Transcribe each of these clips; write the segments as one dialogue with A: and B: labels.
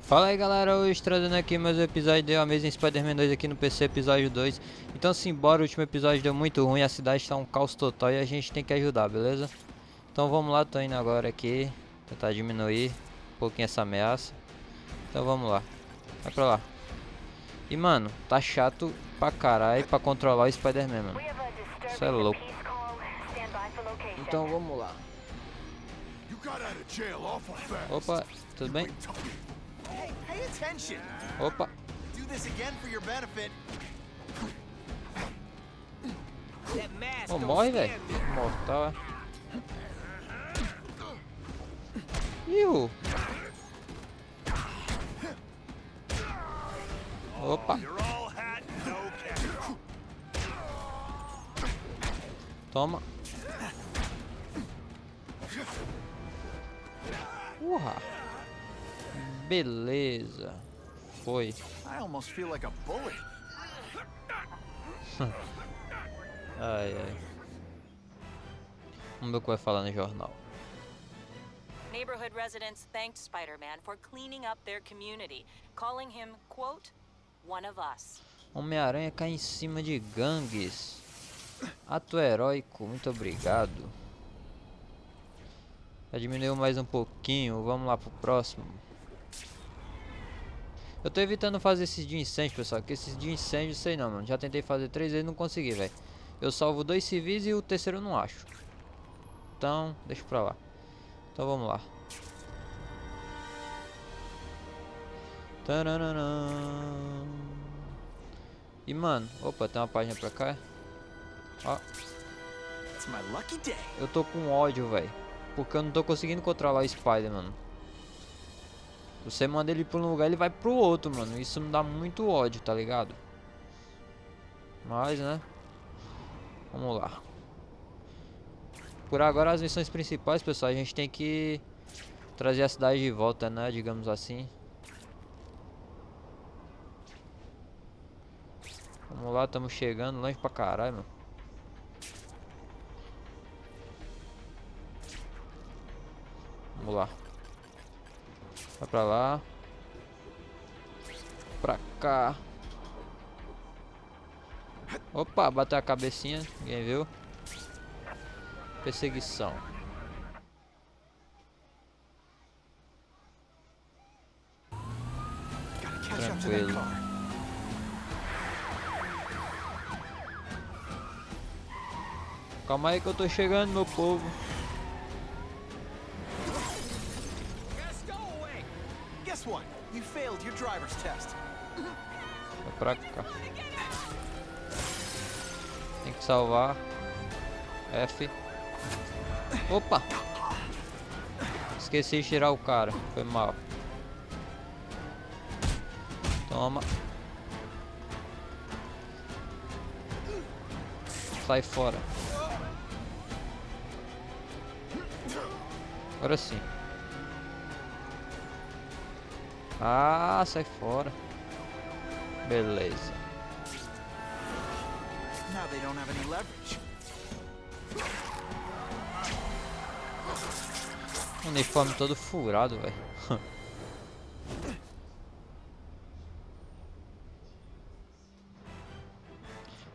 A: Fala aí galera, hoje trazendo aqui mais um episódio de Amazing Spider-Man 2 aqui no PC, episódio 2. Então simbora, o último episódio deu muito ruim, a cidade está um caos total e a gente tem que ajudar, beleza? Então vamos lá, tô indo agora aqui, tentar diminuir um pouquinho essa ameaça. Então vamos lá, vai pra lá. E mano, tá chato pra caralho pra controlar o Spider-Man, mano. Isso é louco. Então vamos lá. Opa, tudo bem? Opa. Oh, morre, velho. Mortal, é. Iu. Opa. Toma. Beleza. Foi. Ai, ai. Vamos ver o que vai falar no jornal.
B: Neighborhood residents thanked Spider-Man for cleaning up their community, calling him, quote, one of us.
A: Homem-Aranha cai em cima de gangues. Ato heróico, muito obrigado. Já diminuiu mais um pouquinho, vamos lá pro próximo. Eu tô evitando fazer esses de incêndio, pessoal, que esses de incêndio, sei não, mano. Já tentei fazer 3 vezes e não consegui, velho. Eu salvo 2 civis e o terceiro eu não acho. Então, deixa pra lá. Então vamos lá. Taranana. E mano, opa, tem uma página pra cá. Ó. Eu tô com ódio, velho. Porque eu não tô conseguindo controlar o Spider, mano. Você manda ele pra um lugar, ele vai pro outro, mano. Isso me dá muito ódio, tá ligado? Mas, né? Vamos lá. Por agora, as missões principais, pessoal, a gente tem que trazer a cidade de volta, né? Digamos assim. Vamos lá, estamos chegando longe pra caralho, mano. Vamos lá. Vai pra lá. Pra cá. Opa, bateu a cabecinha. Ninguém viu? Perseguição. Tranquilo. Calma aí que eu tô chegando, meu povo. Vai pra cá. Tem que salvar. F. Opa! Esqueci de tirar o cara. Foi mal. Toma. Sai fora. Agora sim. Ah, sai fora. Beleza. Uniforme todo furado, velho.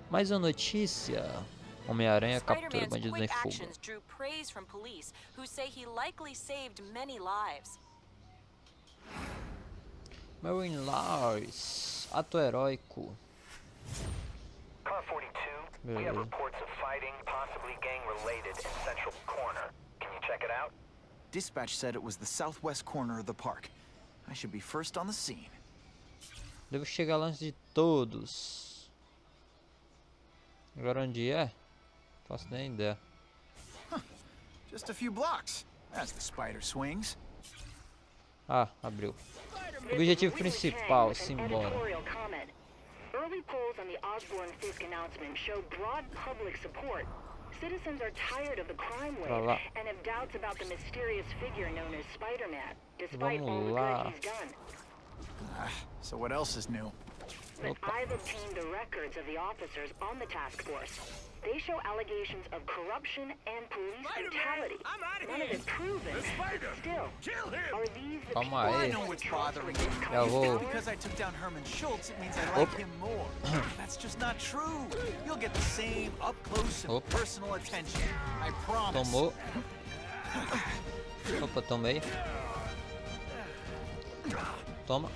A: Mais uma notícia. Homem-Aranha captura bandidos em fuga. Marine Lars, ato heróico.
C: Car 42, we have reports of fighting, possibly gang-related in Central Corner. Can you check it out?
D: Dispatch said it was the southwest corner of the park. I should be first on the scene.
A: Devo chegar lá antes de todos. Agora onde é? Faço nem ideia.
D: Just a few blocks, as the spider swings.
A: Ah, abriu. Objetivo principal, simbora.
E: Early polls on the Fisk announcement show broad public support. Citizens are tired of the crime wave and have doubts about the mysterious figure known as Spider-Man, despite all the good he's done.
D: So what else is new?
E: But I've obtained the records of the officers on the task force. They show allegations of corruption and police brutality. None of it proven. Still, are these the
A: Calma
E: people
A: aí.
D: I know what's bothering you.
A: Já vou.
D: Because I took down Herman Schultz, it means I like him more. That's just not true. You'll get the same up close and personal attention. I promise.
A: Tomou. Opa, tomei. Toma.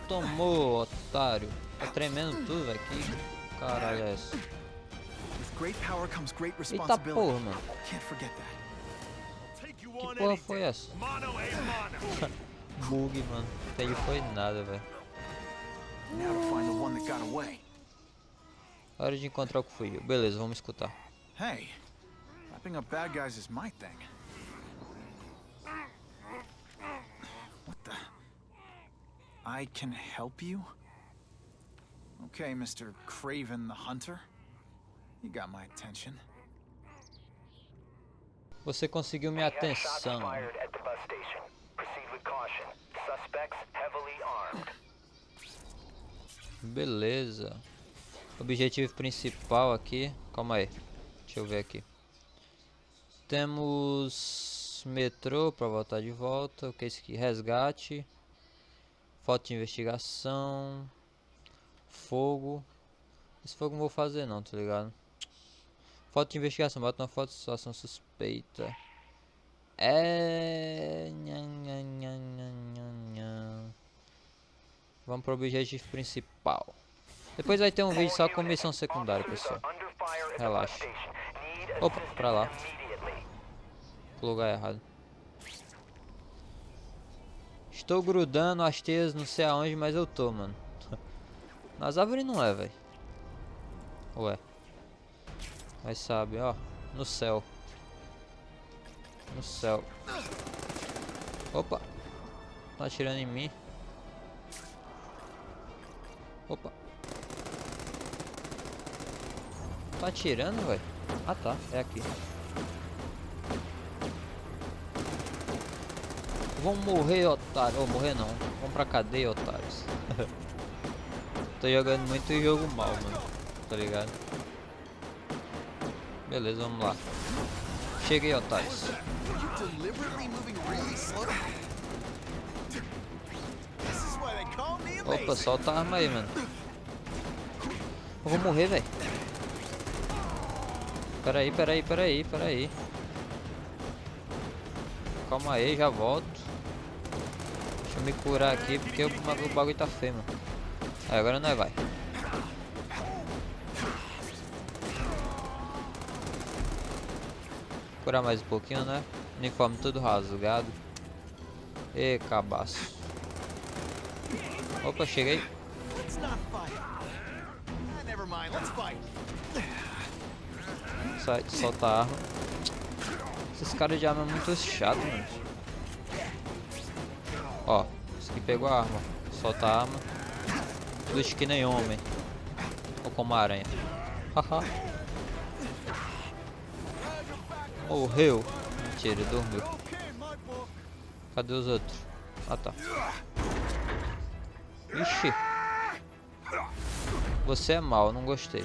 A: Tomou, otário. Tá tremendo tudo, velho. Que caralho é essa?
D: With great power comes great
A: Eita
D: responsibility.
A: porra, mano.
D: Can't forget that.
A: Que porra foi essa? Bug, mano. Não entendi foi nada, velho.
D: Now to find the one that got away.
A: Hora de encontrar o que fugiu. Beleza, vamos escutar.
D: Hey, wrapping up bad guys is my thing. What the? I can help you? Okay, Mr. Craven the Hunter. You got my attention.
A: Você conseguiu minha
C: Shots
A: atenção.
C: fired at the bus station. Proceed with caution. Suspects heavily armed.
A: Beleza. Objetivo principal aqui. Calma aí. Deixa eu ver aqui. Temos metrô para voltar de volta. O que é isso aqui? Resgate. Foto de investigação. Fogo. Esse fogo não vou fazer não, tá ligado? Foto de investigação. Bota uma foto de situação suspeita. Vamos pro objetivo principal. Depois vai ter um vídeo só com missão secundária, pessoal. Relaxa. Opa, pra lá. Pro lugar errado. Estou grudando as teias não sei aonde, mas eu tô, mano. Nas árvores não é, velho. Ué. Mas sabe, ó. No céu. No céu. Opa. Tá atirando em mim. Opa. Tá atirando, velho? Ah tá, é aqui. Vão morrer, otário. Ou morrer não. Vão pra cadeia, otários. Tô jogando muito jogo mal, mano. Tá ligado? Beleza, vamos lá. Cheguei, otários. Opa, solta a arma aí, mano. Eu vou morrer, velho. Peraí. Calma aí, já volto. Deixa eu me curar aqui porque o bagulho tá feio, mano. Aí, agora nós vai. Curar mais um pouquinho, né? Uniforme todo rasgado. E cabaço. Opa, cheguei. Sai, solta a arma. Esses caras de arma é muito chato, mano. Ó, esse aqui pegou a arma. Solta a arma. Luta que nem homem. Ou como aranha. Haha. Morreu. Mentira, ele dormiu. Cadê os outros? Ah tá. Ixi. Você é mau, não gostei.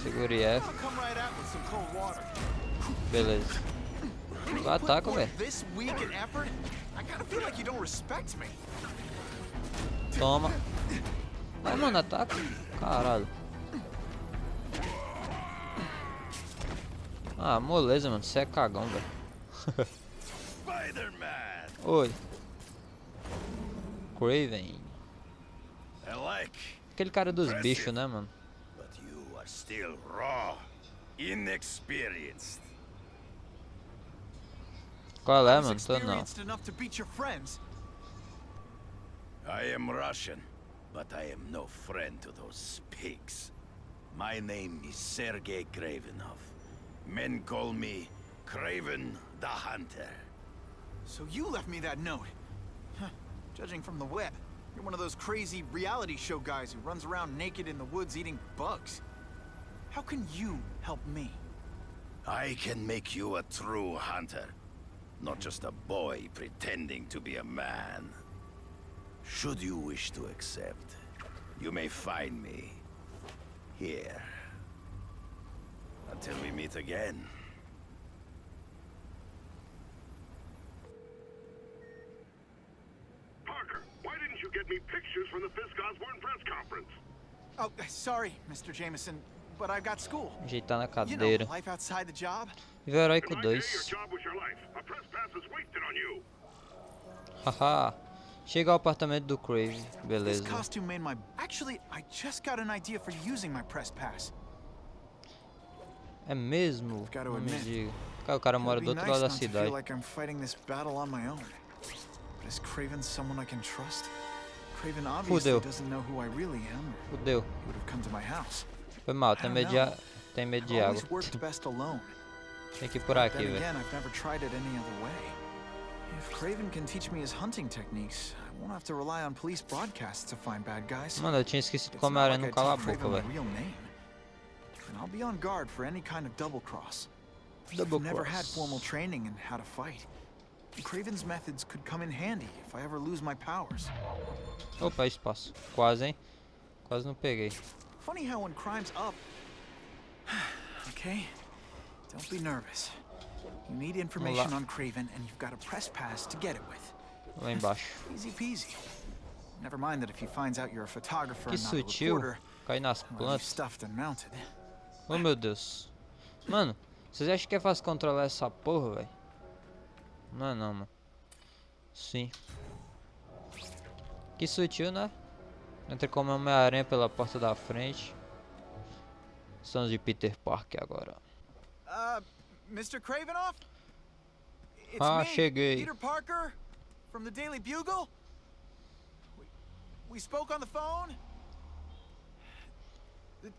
A: Segure F. Beleza. Ataca, velho. Toma. Vai, mano, ataca. Caralho. Ah, moleza, mano. Você é cagão, velho. Oi. Craven. Aquele cara dos bichos, né, mano?
F: Still raw, inexperienced.
A: Qual é, mano? Tô não.
F: I am Russian, but I am no friend to those pigs. My name is Sergei Kravenov. Men call me Craven the Hunter.
D: So you left me that note. Huh. Judging from the web, you're one of those crazy reality show guys who runs around naked in the woods eating bugs. How can you help me?
F: I can make you a true hunter, not just a boy pretending to be a man. Should you wish to accept, you may find me here. Until we meet again.
G: Parker, why didn't you get me pictures from the Fisk Osborne press conference?
D: Oh, sorry, Mr. Jameson, but I've got school.
A: Ajeitar na
D: You know,
A: cadeira.
D: life outside the job.
A: Nível heróico
G: In my day, your
A: 2.
G: job was your life. A press pass is wasted on you.
A: Haha. Chega ao apartamento do Crave.
D: This
A: Beleza.
D: costume made my... Actually, I just got an idea for using my press pass.
A: É mesmo?
D: Gotta
A: Não me
D: admit,
A: diga. Cara, o cara mora
D: It'd
A: do
D: be
A: outro
D: nice
A: lado da
D: not to
A: cidade.
D: feel like I'm fighting this battle on my own. But is Craven someone I can trust? Craven obviously
A: Fudeu.
D: doesn't know who I really am, or
A: Fudeu.
D: he would have come to my house.
A: Foi mal,
D: I
A: tem
D: don't
A: medo
D: know.
A: tem medo
D: I've
A: de água.
D: always worked best alone.
A: Tem que ir por aqui,
D: Then
A: velho.
D: again, I've never tried it any other way. If Craven can teach me his hunting techniques, I won't have to rely on police broadcasts to find bad guys.
A: Mano, eu tinha esquecido
D: It's
A: como
D: not
A: era
D: like
A: não
D: I
A: cala a
D: told
A: boca,
D: Craven my
A: velho.
D: real name. And I'll be on guard for any kind of double cross.
A: Double
D: I've never had
A: cross.
D: formal training in how to fight. Craven's methods could come in handy if I ever lose my powers.
A: Opa, espaço. Quase, hein? Quase não peguei.
D: Funny how when crime's up... Okay, don't be nervous. You need information on Craven and you've got a press pass to get it with.
A: Lá embaixo.
D: Easy peasy. Never mind that if he finds out you're a photographer
A: Que
D: and not a
A: sutil.
D: reporter,
A: Cai nas
D: well, you've
A: plantas.
D: stuffed and mounted.
A: Oh, meu Deus. Mano, vocês acham que é fácil controlar essa porra, velho? Não é não, mano. Sim. Que sutil, né? Entra como Homem-Aranha pela porta da frente. Estamos de Peter Parker agora.
D: Mr. Cravenoff? It's me,
A: cheguei.
D: Peter Parker, from the Daily Bugle. We spoke on the phone.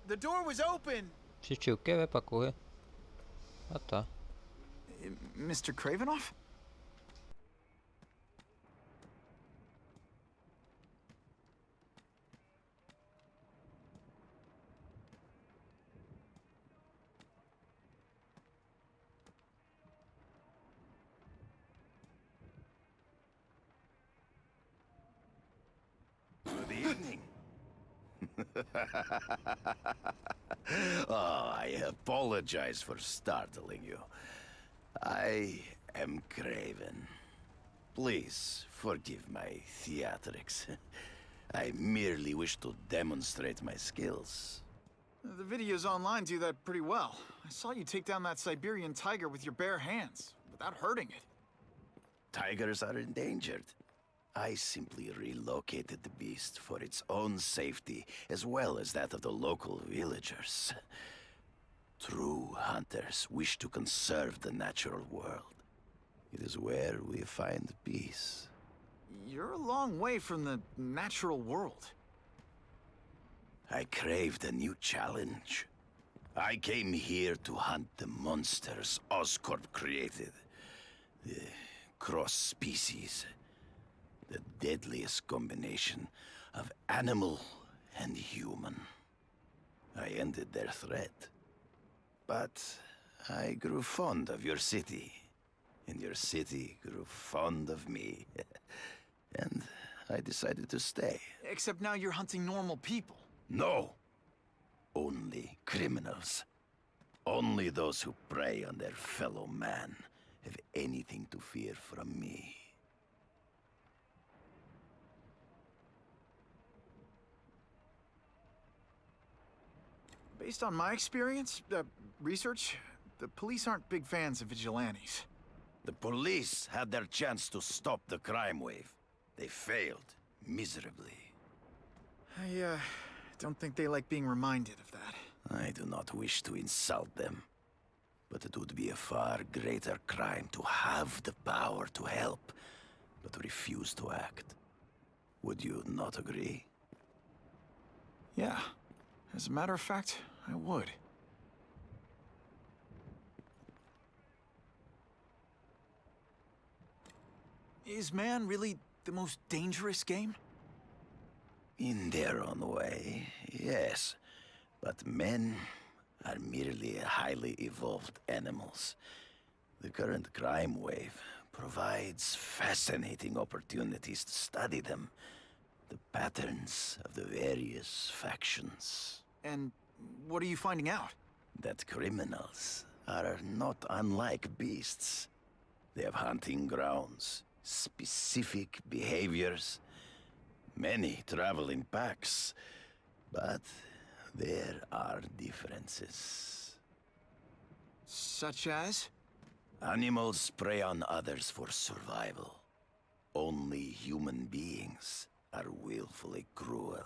D: The door was open.
A: Assistiu o que, velho, pra correr? Ah, tá.
D: Mr. Cravenoff?
F: Good evening. Oh, I apologize for startling you. I am Craven. Please forgive my theatrics. I merely wish to demonstrate my skills.
D: The videos online do that pretty well. I saw you take down that Siberian tiger with your bare hands, without hurting it.
F: Tigers are endangered. I simply relocated the beast for its own safety, as well as that of the local villagers. True hunters wish to conserve the natural world. It is where we find peace.
D: You're a long way from the natural world.
F: I craved a new challenge. I came here to hunt the monsters Oscorp created. The cross-species. The deadliest combination of animal and human. I ended their threat. But I grew fond of your city. And your city grew fond of me. And I decided to stay.
D: Except now you're hunting normal people.
F: No. Only criminals. Only those who prey on their fellow man have anything to fear from me.
D: Based on my experience, research, the police aren't big fans of vigilantes.
F: The police had their chance to stop the crime wave. They failed miserably.
D: I, don't think they like being reminded of that.
F: I do not wish to insult them, but it would be a far greater crime to have the power to help, but refuse to act. Would you not agree?
D: Yeah. As a matter of fact, I would. Is man really the most dangerous game?
F: In their own way, yes. But men are merely highly evolved animals. The current crime wave provides fascinating opportunities to study them, the patterns of the various factions.
D: And what are you finding out?
F: That criminals are not unlike beasts. They have hunting grounds, specific behaviors. Many travel in packs, but there are differences.
D: Such as?
F: Animals prey on others for survival. Only human beings are willfully cruel.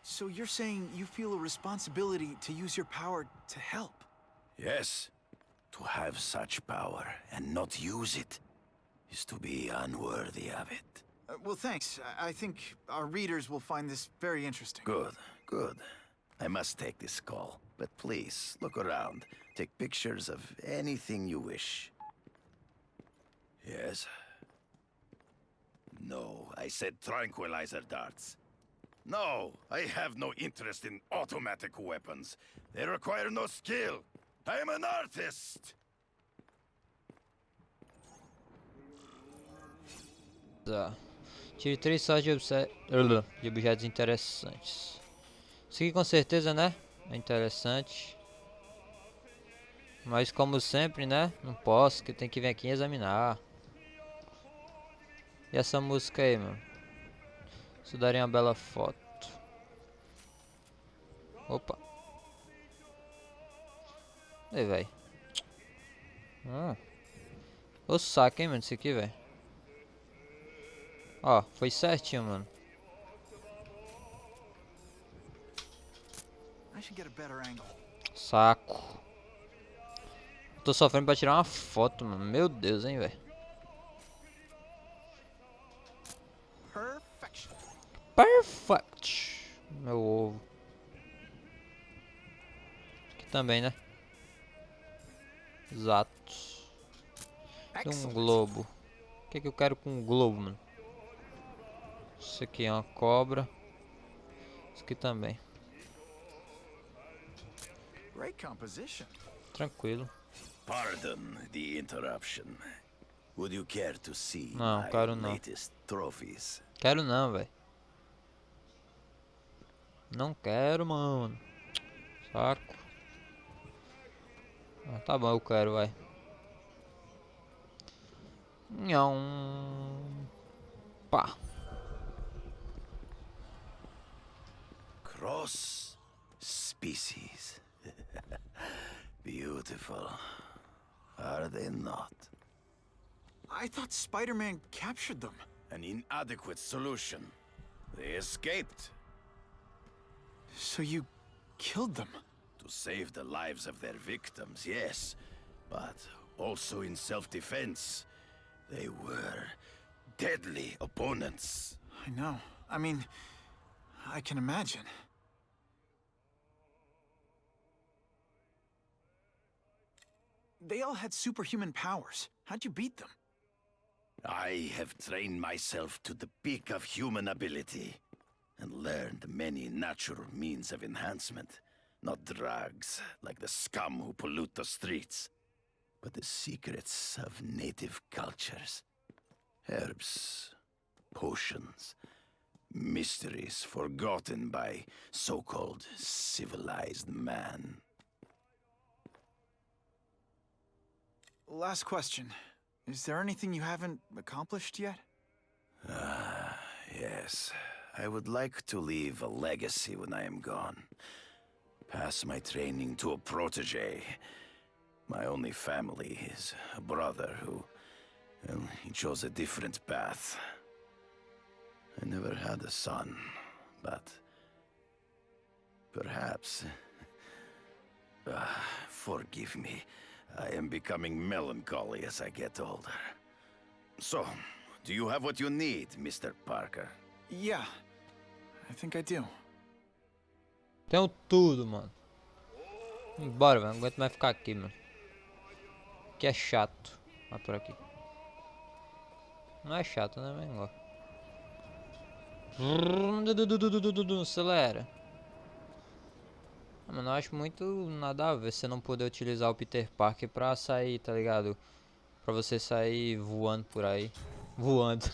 D: So you're saying you feel a responsibility to use your power to help?
F: Yes, to have such power and not use it is to be unworthy of it.
D: Well, thanks. I think our readers will find this very interesting.
F: Good, good. I must take this call, but please, look around. Take pictures of anything you wish. Yes? No, I said tranquilizer darts. No, I have no interest in automatic weapons. They require no skill. I am an artist!
A: Tá. Tire 3 sortes de objetos interessantes. Isso aqui com certeza, né? É interessante. Mas como sempre, né? Não posso, que tem que vir aqui examinar. E essa música aí, mano? Isso daria uma bela foto. Opa. Aí, velho. O saco, hein, mano, isso aqui, velho. Ó, foi certinho, mano. Saco. Tô sofrendo pra tirar uma foto, mano. Meu Deus, hein, velho. Perfect. Meu ovo. Aqui também, né? Exato. E um globo. O que eu quero com um globo, mano? Isso aqui é uma cobra. Isso aqui também. Tranquilo.
F: Pardon the interruption. Would you care to see
A: Não, quero não.
F: latest trophies?
A: Quero não, velho. Não quero, mano. Saco. Ah, tá bom, eu quero, vai. Não. Pá.
F: Cross species. Beautiful. Are they not?
D: I thought Spider-Man captured them.
F: An inadequate solution. They escaped.
D: So you killed them?
F: To save the lives of their victims, yes. But also in self-defense. They were deadly opponents.
D: I know. I mean, I can imagine. They all had superhuman powers. How'd you beat them?
F: I have trained myself to the peak of human ability and learned many natural means of enhancement. Not drugs, like the scum who pollute the streets, but the secrets of native cultures. Herbs, potions, mysteries forgotten by so-called civilized man.
D: Last question. Is there anything you haven't accomplished yet?
F: Yes. I would like to leave a legacy when I am gone. Pass my training to a protege. My only family is a brother who... well, he chose a different path. I never had a son, but... perhaps... forgive me. I am becoming melancholy as I get older. So, do you have what you need, Mr. Parker?
D: Yeah, I think I do.
A: Tenho tudo, mano. Bora, velho. Não aguento mais ficar aqui, mano. Que é chato. Vai por aqui. Não é chato, né, velho? Acelera. Mano, eu acho muito nada a ver você não poder utilizar o Peter Parker pra sair, tá ligado? pra você sair voando por aí. Voando.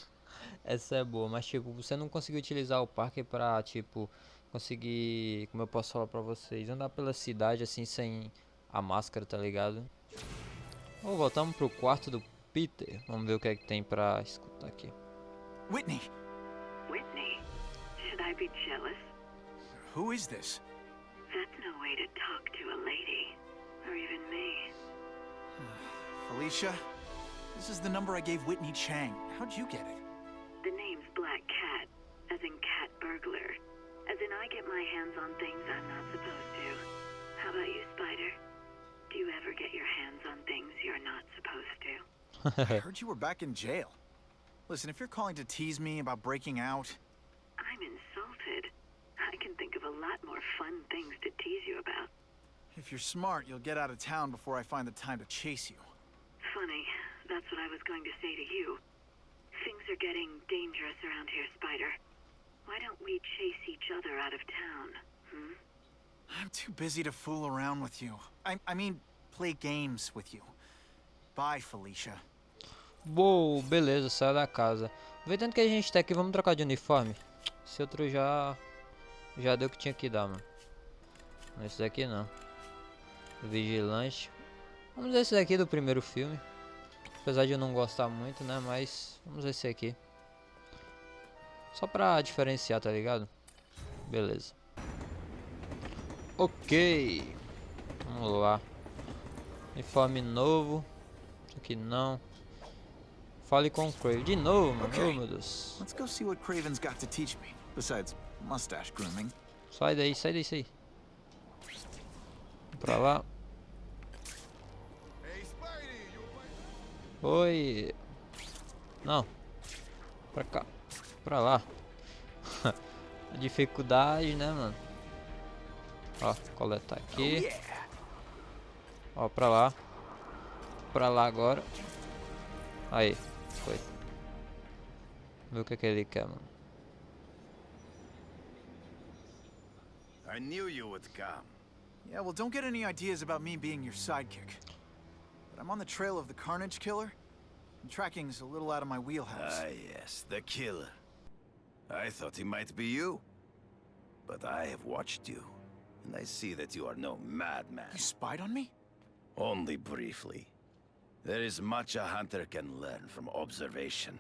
A: Essa é boa, mas tipo, você não conseguir utilizar o parque pra, tipo, conseguir, como eu posso falar pra vocês, andar pela cidade assim sem a máscara, tá ligado? Bom, voltamos pro quarto do Peter. Vamos ver o que é que tem pra escutar aqui.
D: Whitney!
E: Whitney, should I be jealous?
D: Who is this?
E: That's no way to talk to a lady, or even me.
D: Felicia? This is the number I gave Whitney Chang. How'd you get it?
E: The name's Black Cat, as in cat burglar. As in I get my hands on things I'm not supposed to. How about you, Spider? Do you ever get your hands on things you're not supposed to?
D: I heard you were back in jail. Listen, if you're calling to tease me about breaking out...
E: I'm insulted. I can think of a lot more fun things to tease you about.
D: If you're smart, you'll get out of town before I find the time to chase you.
E: Funny, that's what I was going to say to you. Things are getting dangerous around here, Spider. Why don't we chase each other out of town, hmm?
D: I'm too busy to fool around with you. I mean, play games with you. Bye, Felicia.
A: Uou, beleza, saiu da casa. Aproveitando que a gente tá aqui, vamos trocar de uniforme. Esse outro já deu o que tinha que dar, mano. Esse daqui não. Vigilante. Vamos ver esse daqui do primeiro filme. Apesar de eu não gostar muito, né? Mas vamos ver esse aqui. Só pra diferenciar, tá ligado? Beleza. Ok. Vamos lá. Uniforme novo. Isso aqui não. Fale com o Craven. De novo, mano.
D: Okay.
A: Oh, meu Deus.
D: Let's go see what Craven's got to teach me. Besides mustache grooming.
A: Sai daí, sai daí, sai. Vamos pra lá. Oi. Não. Pra cá. Pra lá. A dificuldade, né, mano? Ó, coletar aqui. Ó, pra lá. Pra lá agora. Aí, foi. Vê o que ele quer, mano.
F: I knew you would come.
D: Yeah, well, don't get any ideas about me being your sidekick. But I'm on the trail of the Carnage Killer, and tracking's a little out of my wheelhouse.
F: Ah, yes, the killer. I thought he might be you. But I have watched you, and I see that you are no madman.
D: You spied on me?
F: Only briefly. There is much a hunter can learn from observation.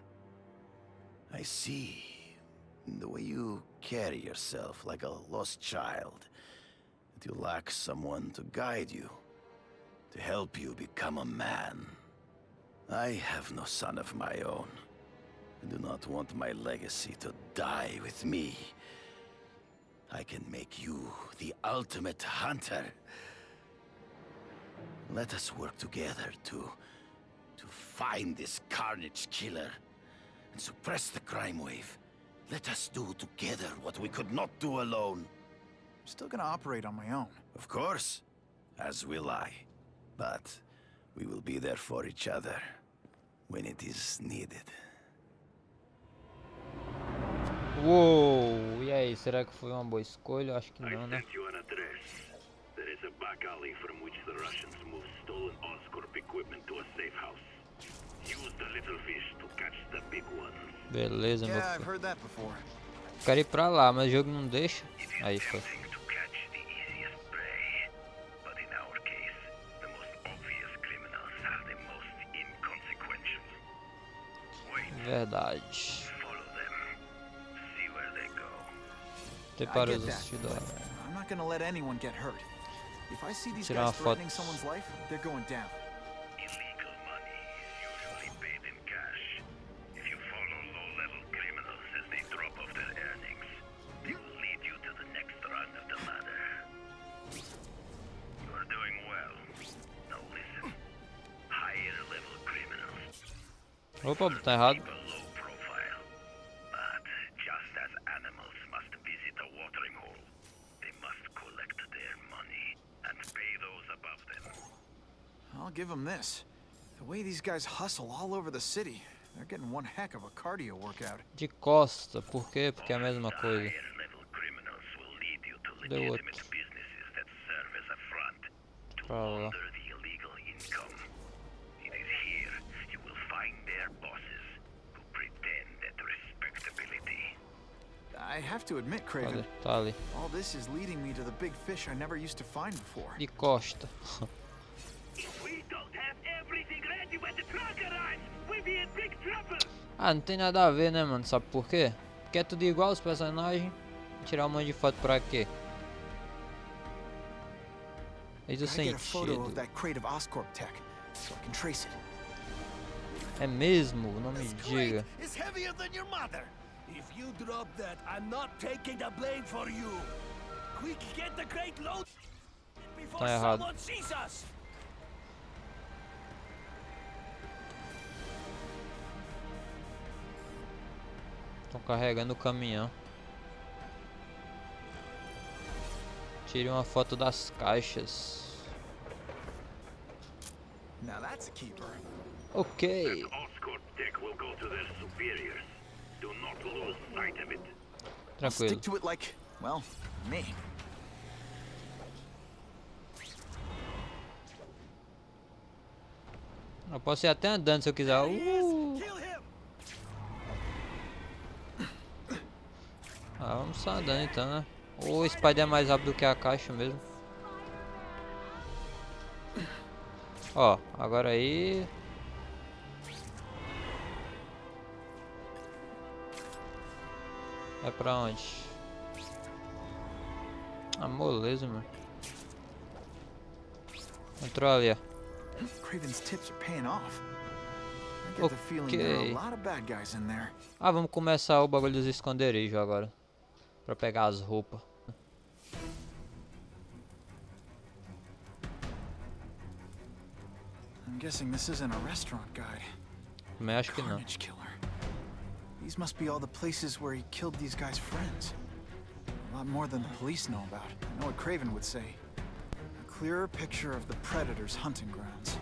F: I see in the way you carry yourself like a lost child, that you lack someone to guide you, to help you become a man. I have no son of my own. I do not want my legacy to die with me. I can make you the ultimate hunter. Let us work together to find this Carnage Killer and suppress the crime wave. Let us do together what we could not do alone.
D: I'm still gonna operate on my own.
F: Of course, as will I. But we will be there for each other when it is needed.
A: Uou, e aí, será que foi uma boa escolha? Acho que não, né?
G: I sent you an address. There is a back alley from which the Russians move stolen Oscorp equipment to a safe house. Use the little fish to catch the big ones.
A: Beleza, meu
D: Yeah, I've
A: filho.
D: heard that before.
A: Quero ir pra lá, mas o jogo não deixa. Aí foi.
G: To catch the easiest prey. But in our case, the most obvious criminals are the most inconsequential. Wait,
A: Verdade.
G: follow them. See where they go.
D: I
A: Prepara
D: get
A: os
D: that,
A: assistidores.
D: but I'm not gonna let anyone get hurt. If I see these
A: Tirar uma
D: guys threatening
A: foto.
D: someone's life, they're going down.
G: Illegal money is usually paid in cash. If you follow low-level criminals as they drop off their earnings, they will lead you to the next rung of the ladder. You are doing well. Now listen. Higher-level criminals
A: Opa, tá errado.
G: keep a low profile. But just as animals must visit a watering hole, they must collect their money and pay those above them.
D: I'll give them this. The way these guys hustle all over the city, they're getting one heck of a cardio workout.
A: De costa, por quê? Porque é a mesma coisa.
G: Higher-level criminals will lead you to
A: The what?
G: legitimate businesses that serve as a front to
A: Pra lá.
G: launder the illegal income. It is here
D: have to admit, Craven,
A: Cadê? Tá ali.
D: all this is leading me to the big fish I never used to find before.
A: De costa.
G: If we don't have everything ready when the truck arrives, we'll be in big trouble.
A: Ah, não tem nada a ver, né, mano? Sabe por quê? Porque é tudo igual os personagens. Tirar um monte de foto pra quê? Eis o
D: I get a photo
A: sentido.
D: of that crate of Oscorp tech, so I can trace it.
A: É mesmo? Não me diga.
F: It's heavier than your mother. If you drop that, I'm not taking the blame for you. Quick, get the crate loaded before
A: Tá errado.
F: someone sees us.
A: Estão carregando o caminhão. Tire uma foto das caixas.
D: Now that's a keeper.
A: Ok.
G: Oscorp tech will go to their superiors. Do not lose sight of it.
D: I'll
A: Tranquilo.
D: stick to it like, well, me.
A: Eu posso ir até andando se eu quiser.
F: Kill him.
A: Ah, vamos só andando então, né? O Spider é mais rápido que a caixa mesmo. Ó, agora aí. É pra onde? Ah, moleza, mano. Entrou ali, ó.
D: Craven's tips are paying off. I get the feeling there are a lot of bad guys in there.
A: Ah, vamos começar o bagulho dos esconderijos agora. Pra pegar as roupas.
D: I'm guessing this isn't a restaurant guide.
A: Também acho que não.
D: Carnage killer. These must be all the places where he killed these guys' friends. A lot more than the police know about. I know what Craven would say. A clearer picture of the Predator's hunting grounds.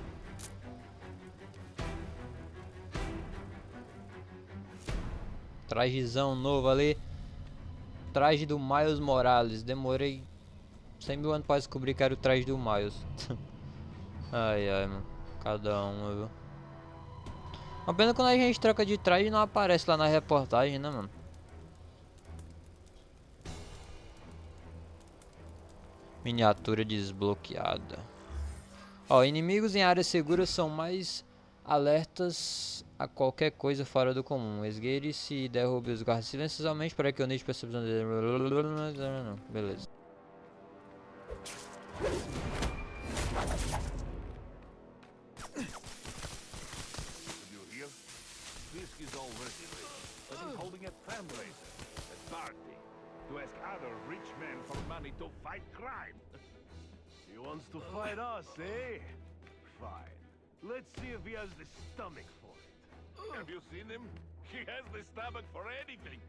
A: Trajezão novo ali. Traje do Miles Morales. Demorei 100 mil anos pra descobrir que era o traje do Miles. Ai, ai, mano. Cada um, viu? Uma pena quando a gente troca de traje não aparece lá na reportagem, né, mano? Miniatura desbloqueada. Ó, inimigos em áreas seguras são mais alertas a qualquer coisa fora do comum. Esgueire-se e derrube os guardas silenciosamente para que o nicho percepção dele. Beleza.
F: You hear? Fisk is already rich, but he's holding a fundraiser, a party, to ask other rich men for money to fight crime. He wants to fight us, eh? Fine. Let's see if he has the stomach for it. Have you seen him? He has the stomach for anything.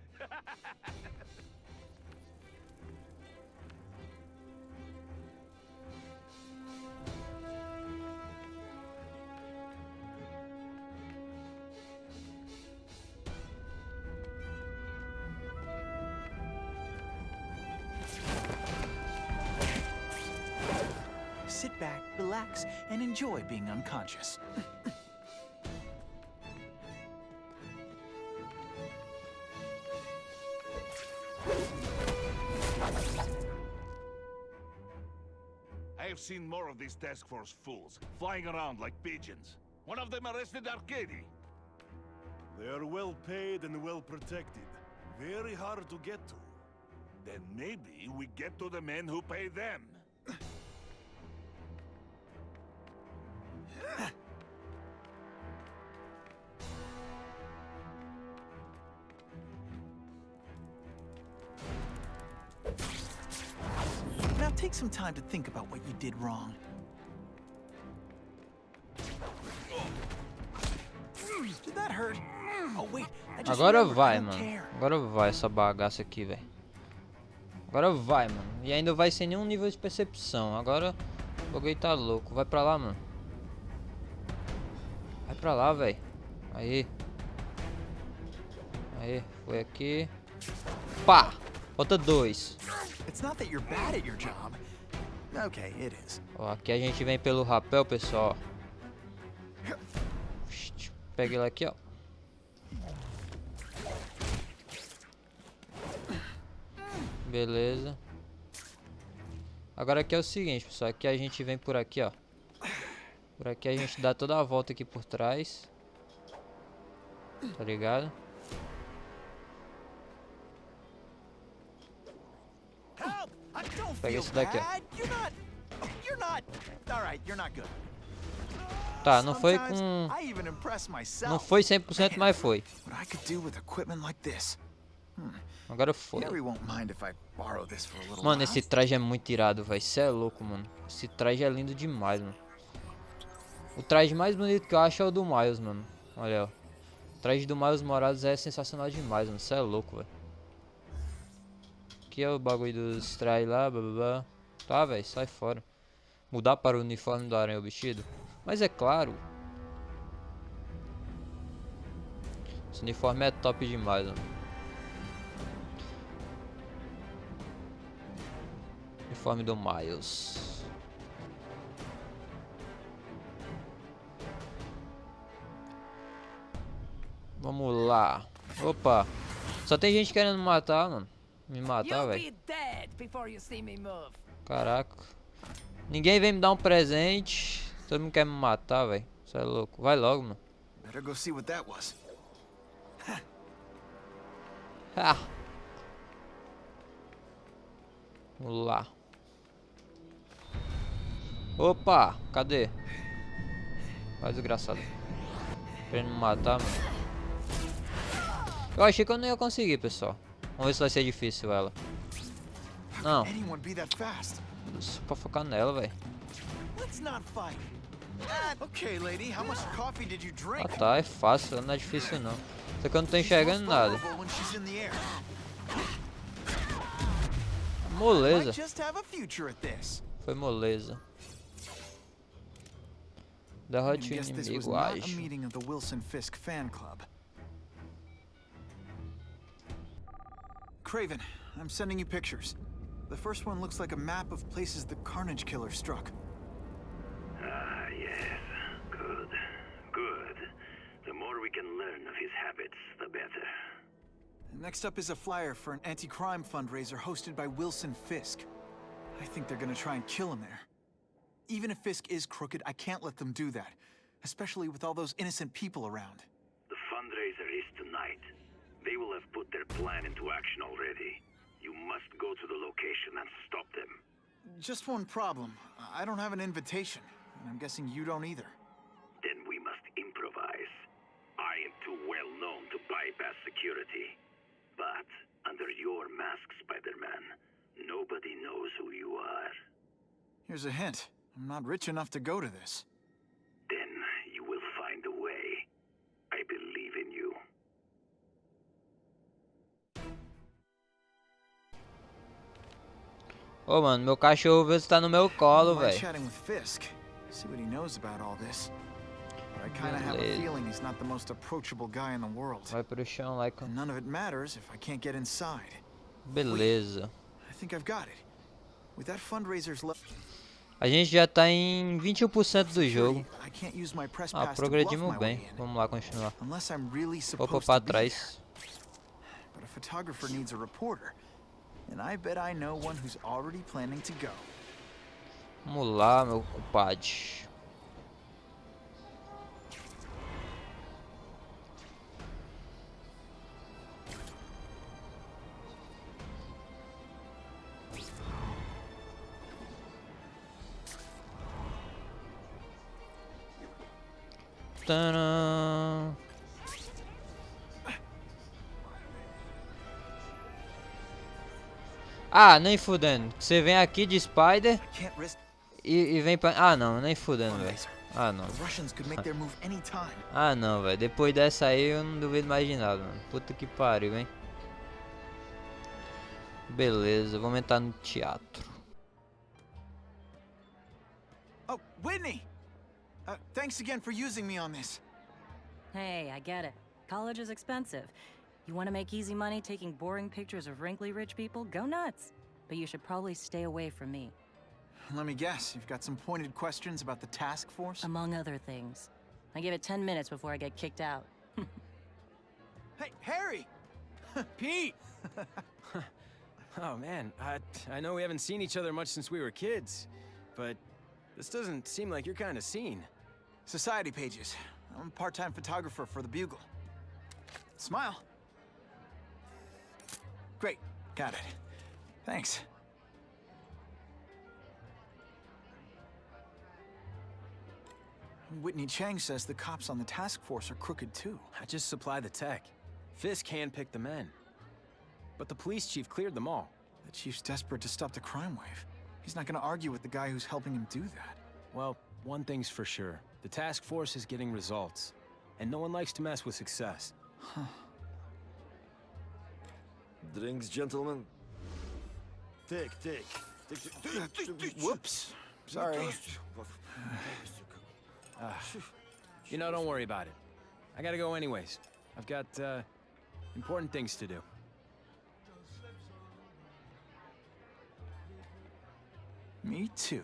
D: Sit back, relax, and enjoy being unconscious.
F: I have seen more of these task force fools, flying around like pigeons. One of them arrested Arcady. They are well paid and well protected. Very hard to get to. Then maybe we get to the men who pay them.
D: Now take some time to think about what you did wrong. Did that hurt? Oh wait, I just
A: Agora
D: remembered, I
A: vai,
D: don't
A: mano.
D: care.
A: Agora vai essa bagaça aqui, velho. Agora vai, mano. E ainda vai sem nenhum nível de percepção. Agora o bagulho tá louco. Vai pra lá, mano. Vai pra lá, velho. Aí. Aí, foi aqui. Pá! Falta 2.
D: It's not that you're bad at your job. Okay, it is.
A: Ó, aqui a gente vem pelo rapel, pessoal. Pega ele aqui, ó. Beleza. Agora aqui é o seguinte, pessoal. Aqui a gente vem por aqui, ó. Por aqui a gente dá toda a volta aqui por trás. Tá ligado? Pega esse daqui, ó. Tá, não foi com... Não foi 100%, mas foi. Agora foi. Mano, esse traje é muito irado, velho. Cê é louco, mano. Esse traje é lindo demais, mano. O traje mais bonito que eu acho é o do Miles, mano. Olha, ó. O traje do Miles Morales é sensacional demais, mano. Cê é louco, velho. Aqui é o bagulho dos trajes lá, blá blá blá. Tá, velho, sai fora. Mudar para o uniforme do Aranha o vestido. Mas é claro. Esse uniforme é top demais, mano. Uniforme do Miles. Vamos lá. Opa. Só tem gente querendo me matar, mano. Me matar, velho. Caraca. Ninguém vem me dar um presente. Todo mundo quer me matar, velho. Você é louco. Vai logo, mano. Ha. Vamos lá. Opa, cadê? Vai, desgraçado. Querendo me matar, mano. Eu achei que eu não ia conseguir, pessoal. Vamos ver se vai ser difícil ela. Não. Só pra focar nela, velho. Ah tá, é fácil, não é difícil não. Só que eu não tô enxergando nada. Moleza. Foi moleza. Derrote o inimigo, acho.
D: Craven, I'm sending you pictures. The first one looks like a map of places the Carnage Killer struck.
G: Ah, yes. Good. Good. The more we can learn of his habits, the better.
D: Next up is a flyer for an anti-crime fundraiser hosted by Wilson Fisk. I think they're gonna try and kill him there. Even if Fisk is crooked, I can't let them do that. Especially with all those innocent people around.
G: The fundraiser is tonight. They will have put their plan into action already. You must go to the location and stop them.
D: Just one problem. I don't have an invitation, and I'm guessing you don't either.
G: Then we must improvise. I am too well known to bypass security. But under your mask, Spider-Man, nobody knows who you are.
D: Here's a hint. I'm not rich enough to go to this.
G: Then you will find a way. I believe in you.
A: Ô, mano, meu cachorro vê se tá no meu colo, velho.
D: Chatting with Fisk. See what he knows about all this. But I kind of have a feeling he's not the most approachable guy in the world.
A: Vai pro chão lá.
D: And none of it matters if I can't get inside.
A: Beleza.
D: I think I've got it. With that fundraiser's left.
A: A gente já tá em 21% do jogo. Ah, progredimos bem. Vamos lá continuar. Opa, pra trás.
D: But a photographer needs a reporter. And I bet I know one who's already planning to go.
A: Vamos lá, meu compadre. Tadã. Ah, nem fudendo. Você vem aqui de Spider e vem pra... Ah, não, nem fudendo, velho. Ah, não. Ah, não, velho. Depois dessa aí eu não duvido mais de nada, mano. Puta que pariu, hein. Beleza, vamos entrar no teatro.
D: Oh, Whitney! Thanks again for using me on this.
B: Hey, I get it. College is expensive. You want to make easy money taking boring pictures of wrinkly rich people? Go nuts. But you should probably stay away from me.
D: Let me guess, you've got some pointed questions about the task force?
B: Among other things. I give it 10 minutes before I get kicked out.
D: Hey, Harry! Pete!
H: Oh man, I know we haven't seen each other much since we were kids, but this doesn't seem like your kind of scene.
D: Society pages. I'm a part-time photographer for the Bugle. Smile. Great, got it. Thanks. Whitney Chang says the cops on the task force are crooked too.
H: I just supply the tech. Fisk handpicked the men. But the police chief cleared them all.
D: The chief's desperate to stop the crime wave. He's not gonna argue with the guy who's helping him do that.
H: Well, one thing's for sure. The task force is getting results. And no one likes to mess with success.
D: Huh.
I: Drinks, gentlemen. Take.
D: Whoops. Sorry.
H: You know, don't worry about it. I gotta go anyways. I've got, important things to do.
D: Me too.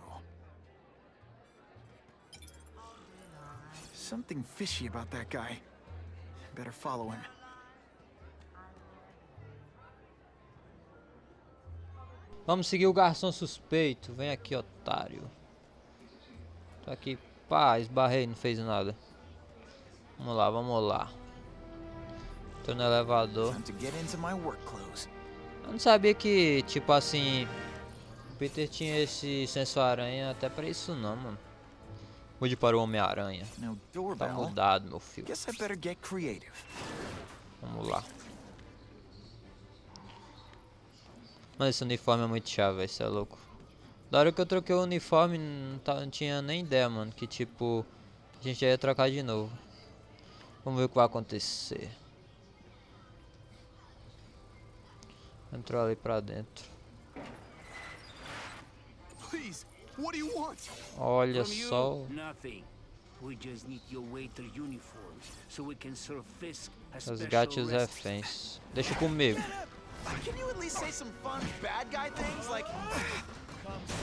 D: Something fishy about that guy. Better follow him.
A: Vamos seguir o garçom suspeito. Vem aqui, otário. Tô aqui. Pá, esbarrei, não fez nada. Vamos lá. Tô no elevador. Eu não sabia que, tipo assim, o Peter tinha esse senso-aranha até pra isso não, mano. Mude para o Homem-Aranha. Tá mudado, meu filho. Vamos lá. Mano, esse uniforme é muito chave, velho, isso é louco. Da hora que eu troquei o uniforme, não tinha nem ideia, mano, que tipo, a gente já ia trocar de novo. Vamos ver o que vai acontecer. Entrou ali pra dentro. Olha só. Resgate os reféns. Deixa comigo.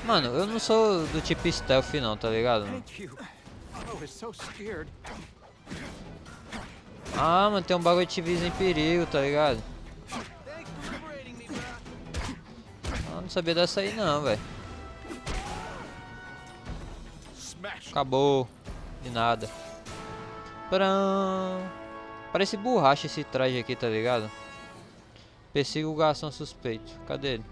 A: Mano, eu não sou do tipo stealth não, tá ligado? Ah, mano, tem um bagulho de TVs em perigo, tá ligado? Ah, não sabia dessa aí não, velho. Acabou. De nada. Tcharam. Parece borracha esse traje aqui, tá ligado? Persiga o garçom suspeito. Cadê ele?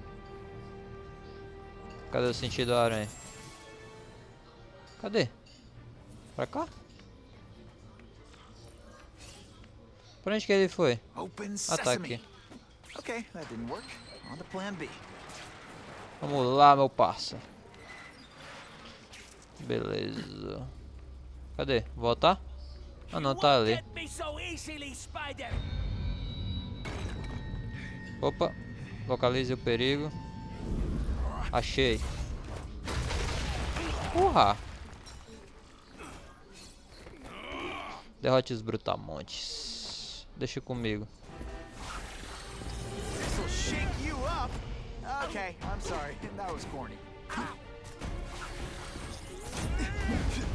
A: Cadê o sentido da aranha? Cadê? Pra cá? Pra onde que ele foi? Ah, tá aqui. Vamos lá, meu parça. Beleza. Cadê? Voltar? Ah, não, tá ali. Opa. Localize o perigo. Achei. Porra. Derrote os brutamontes. Deixa comigo.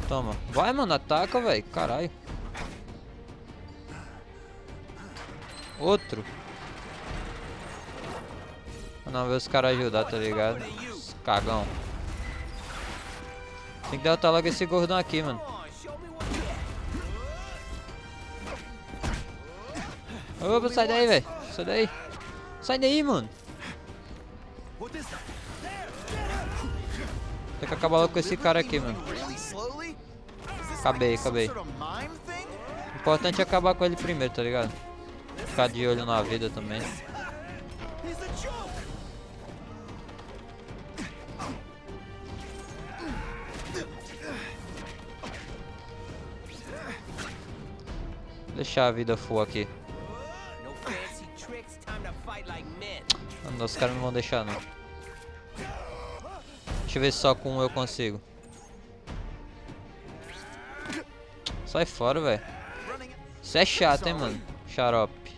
A: Toma. Vai, mano. Ataca, velho. Caralho. Outro. Não ver os caras ajudar, tá ligado? Esse cagão. Tem que derrotar logo esse gordão aqui, mano. Opa, sai daí, velho. Sai daí. Sai daí, mano. Tem que acabar logo com esse cara aqui, mano. Acabei. O importante é acabar com ele primeiro, tá ligado? Ficar de olho na vida também. Deixar a vida full aqui. Não, os caras não vão deixar não. Deixa eu ver se só com um eu consigo. Sai fora, velho. Isso é chato, hein, mano. Xarope.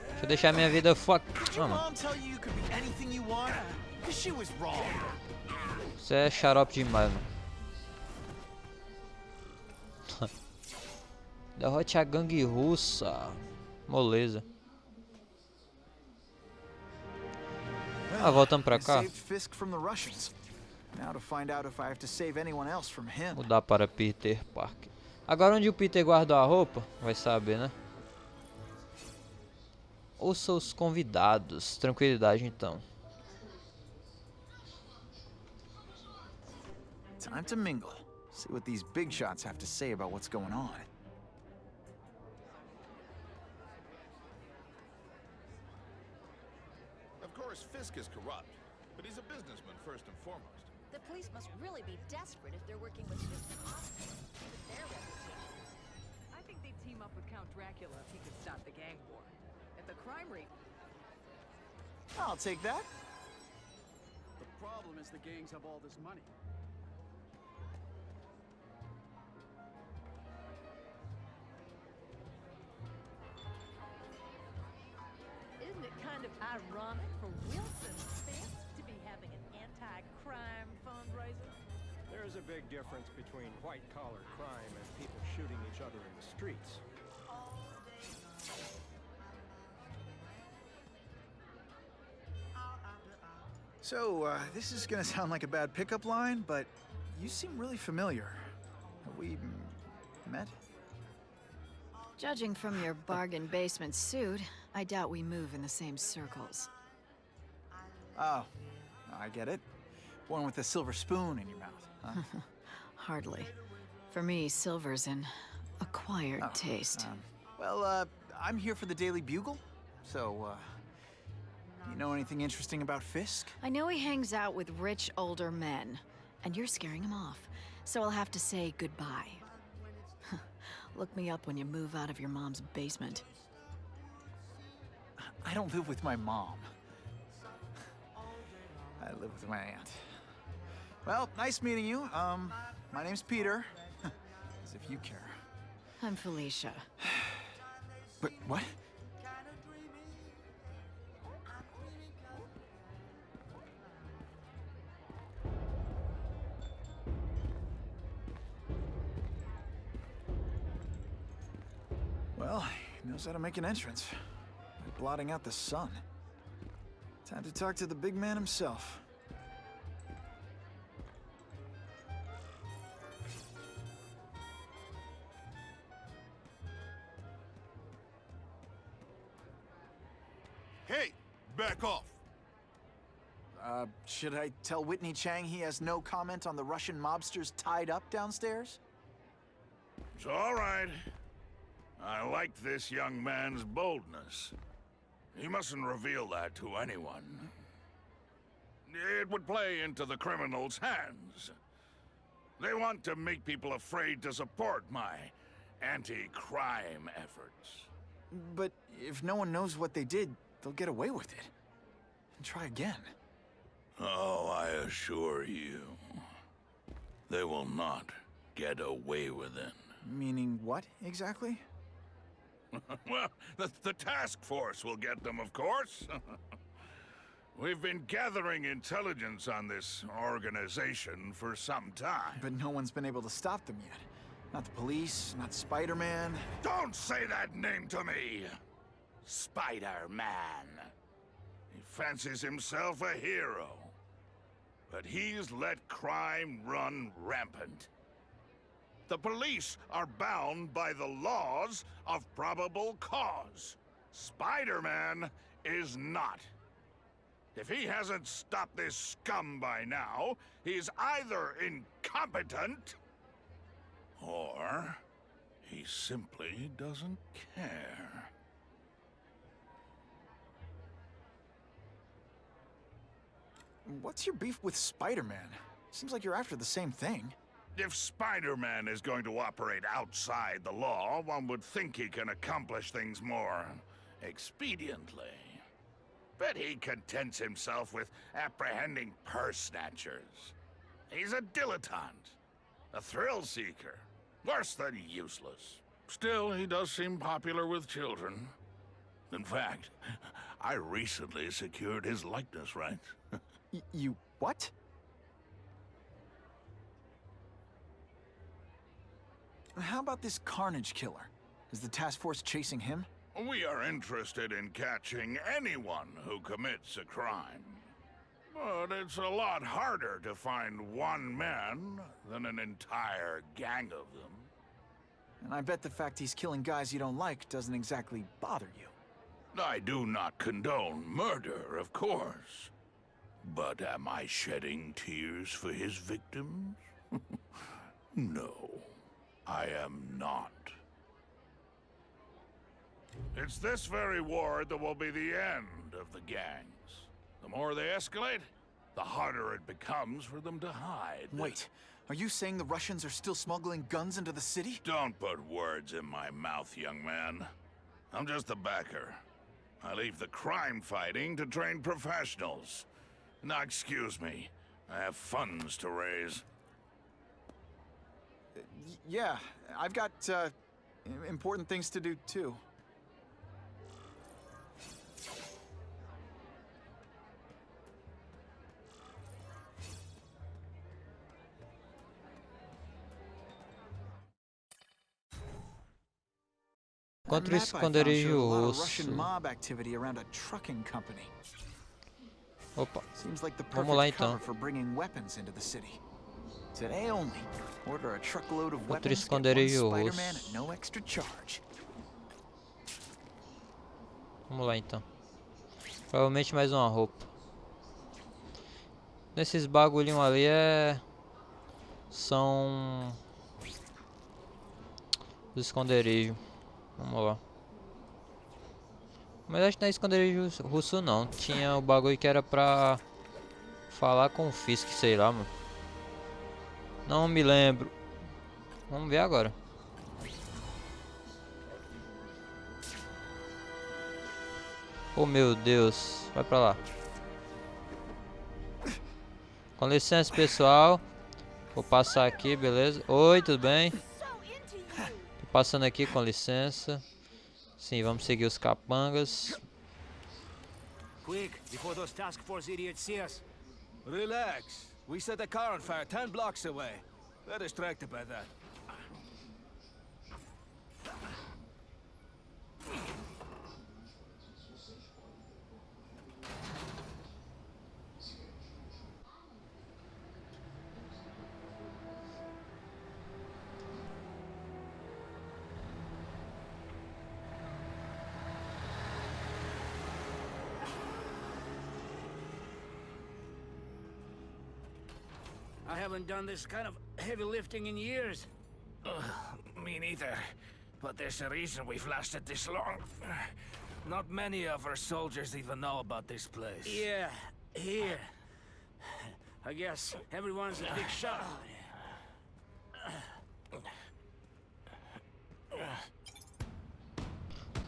A: Deixa eu deixar minha vida full. Não, mano. Isso é xarope demais, mano. Derrote a gangue russa. Moleza. Ah, voltamos pra
D: I
A: cá.
D: saved Fisk from the Russians. Now to find out if I have to save anyone else from him.
A: Mudar para Peter Parker. Agora onde o Peter guardou a roupa, vai saber, né? Ouça os convidados. Tranquilidade então.
D: Time to mingle. See what these big shots have to say about what's going on.
J: Of course, Fisk is corrupt, but he's a businessman first and foremost.
K: The police must really be desperate if they're working with Fisk hostages. Their reputation.
L: I think they'd team up with Count Dracula if he could stop the gang war. If the crime rate...
D: I'll take that.
M: The problem is the gangs have all this money.
L: Isn't it kind of ironic for Wilson Fisk to be having an anti-crime fundraiser?
N: There's a big difference between white-collar crime and people shooting each other in the streets.
D: So, this is gonna sound like a bad pickup line, but you seem really familiar. Have we met?
K: Judging from your bargain basement suit, I doubt we move in the same circles.
D: Oh, I get it. One with a silver spoon in your mouth, huh?
K: Hardly. For me, silver's an acquired taste.
D: Well, I'm here for the Daily Bugle, so, you know anything interesting about Fisk?
K: I know he hangs out with rich older men, and you're scaring him off, so I'll have to say goodbye. Look me up when you move out of your mom's basement.
D: I don't live with my mom. I live with my aunt. Well, nice meeting you. My name's Peter. As if you care.
K: I'm Felicia.
D: But what? Well, he knows how to make an entrance. By blotting out the sun. Time to talk to the big man himself.
J: Hey, back off.
D: Should I tell Whitney Chang he has no comment on the Russian mobsters tied up downstairs?
F: It's all right. I like this young man's boldness. He mustn't reveal that to anyone. It would play into the criminals' hands. They want to make people afraid to support my anti-crime efforts.
D: But if no one knows what they did, they'll get away with it. And try again.
F: Oh, I assure you, they will not get away with it.
D: Meaning what, exactly?
F: Well, the task force will get them, of course. We've been gathering intelligence on this organization for some time.
D: But no one's been able to stop them yet. Not the police, not Spider-Man.
F: Don't say that name to me! Spider-Man. He fancies himself a hero. But he's let crime run rampant. The police are bound by the laws of probable cause. Spider-Man is not. If he hasn't stopped this scum by now, he's either incompetent, or he simply doesn't care.
D: What's your beef with Spider-Man? Seems like you're after the same thing.
F: If Spider-Man is going to operate outside the law, one would think he can accomplish things more expediently. But he contents himself with apprehending purse snatchers. He's a dilettante, a thrill seeker, worse than useless. Still, he does seem popular with children. In fact, I recently secured his likeness rights.
D: You what? How about this Carnage killer? Is the task force chasing him?
F: We are interested in catching anyone who commits a crime.
J: But it's a lot harder to find one man than an entire gang of them.
D: And I bet the fact he's killing guys you don't like doesn't exactly bother you.
J: I do not condone murder, of course. But am I shedding tears for his victims? No, I am not. It's this very war that will be the end of the gangs. The more they escalate, the harder it becomes for them to hide.
D: Wait, are you saying the Russians are still smuggling guns into the city?
J: Don't put words in my mouth, young man. I'm just a backer. I leave the crime fighting to trained professionals. Now, excuse me. I have funds to raise.
D: Yeah, I've got, important things to do, too.
A: Contra o esconderijo russo. Opa, vamos lá então. Contra o esconderijo russo. Vamos lá então. Provavelmente mais uma roupa. Nesses bagulhinhos ali são os esconderijos. Vamos lá. Mas acho que não é esconderijo russo não. Tinha o bagulho que era pra falar com o Fisk, sei lá, mano. Não me lembro. Vamos ver agora. Oh meu Deus. Vai pra lá. Com licença, pessoal. Vou passar aqui, beleza? Oi, tudo bem? Tô passando aqui, com licença. Sim, vamos seguir os capangas.
O: Quick, before those task force idiots see us. Relax. We set a car on fire 10 blocks away. They're distracted by that. I haven't done this kind of heavy lifting in years.
P: Me neither. But there's a reason we've lasted this long. Not many of our soldiers even know about this place.
O: Yeah, here. I guess everyone's a big shot.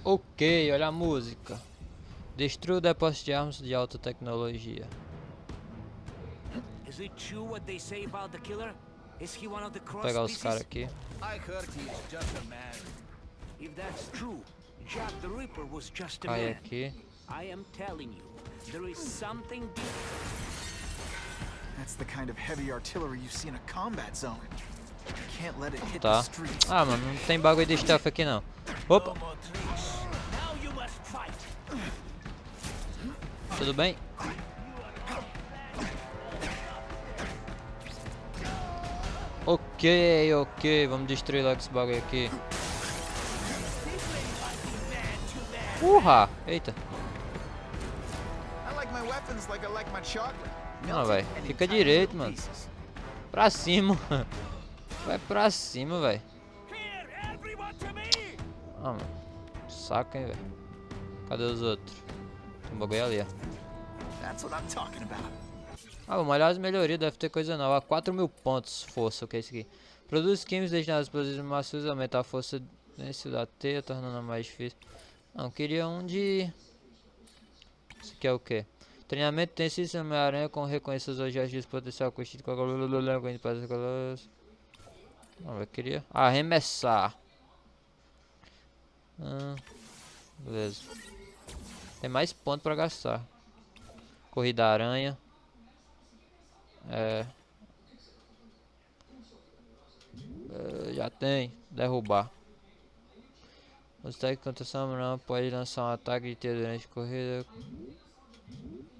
A: Ok, olha a música. Destrua o depósito de armas de alta tecnologia.
O: Is it true what they say about the killer? Is he one of the cross
A: Pegar os
O: species?
A: caras aqui.
O: I heard he's just a man. If that's true, Jack the Ripper was just a
A: Cai
O: man.
A: aqui.
O: I am telling you, there is something
D: That's the kind of heavy artillery you see in a combat zone. You can't let it hit
A: Tá.
D: the streets.
A: Ah, mano, não tem bagulho de stealth aqui não. Opa.
O: Now you must fight.
A: Tudo bem? Ok, ok, vamos destruir logo esse bagulho aqui. Eita. Não, vai. Fica direito, mano. Pra cima. Vai pra cima, velho. Ah, mano. Saca, hein, velho. Cadê os outros? Tem um bagulho ali, ó. Ah, vamos olhar as melhorias, deve ter coisa nova. 4.000 pontos, força, o que é isso aqui? Produtos químicos destinados para explosivos macios, aumentar a força desse da teia, tornando mais difícil. Não, queria um de... Isso aqui é o que? Treinamento tem sistema Homem-Aranha com reconhecer os objetos de potencial custo. Não, eu queria arremessar. Beleza. Tem mais ponto para gastar. Corrida aranha. Já tem. Derrubar. O ataque contra Samurai pode lançar um ataque de teia durante a corrida.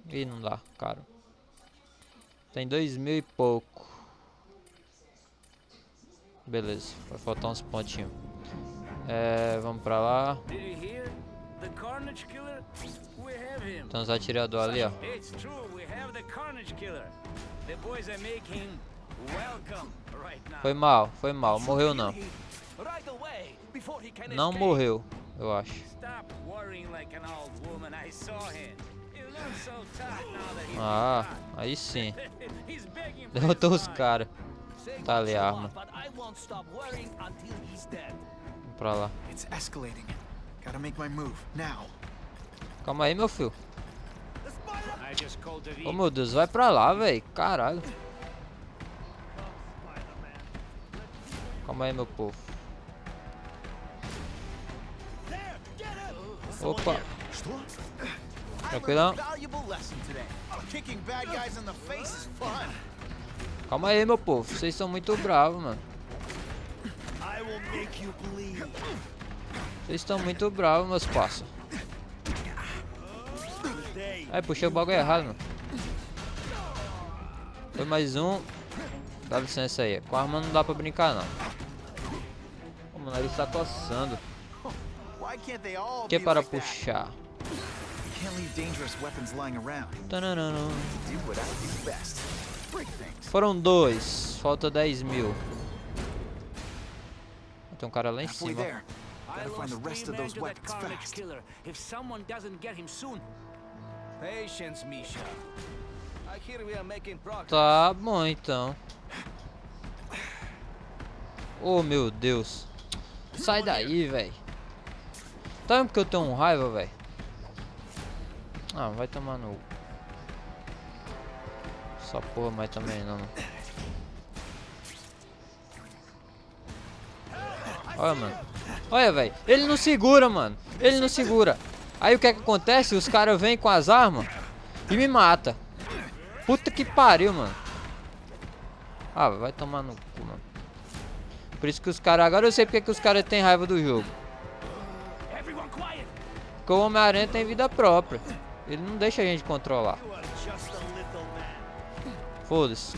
A: E não dá, cara. Tem 2.000 e pouco. Beleza, vai faltar uns pontinhos. Vamos pra lá. Tem uns atiradores ali, ó. Foi mal, morreu não. Não morreu, eu acho. Ah, aí sim. Derrotou os caras. Tá ali a arma. Vamos pra lá. Calma aí, meu filho. Oh meu Deus, vai pra lá, velho. Caralho. Calma aí, meu povo. Opa. Tranquilão. Calma aí, meu povo. Vocês são muito bravos, mano. Vocês estão muito bravos, meus parça. Ai, puxei o bagulho errado, mano. Foi mais um. Dá licença aí. Com a arma não dá pra brincar, não. O meu nariz tá coçando. O que é para puxar? Foram 2. Falta 10.000. Tem um cara lá em cima. Tá bom então. Oh meu Deus. Sai daí, velho. Tá vendo porque eu tenho raiva, velho? Ah, vai tomar no... Essa porra, mas também não. Olha, mano. Olha, velho. Ele não segura, mano. Ele não segura. Aí o que é que acontece? Os caras vêm com as armas e me matam. Puta que pariu, mano. Ah, vai tomar no cu, mano. Por isso que os caras... Agora eu sei porque que os caras têm raiva do jogo. Porque o Homem-Aranha tem vida própria. Ele não deixa a gente controlar. Foda-se.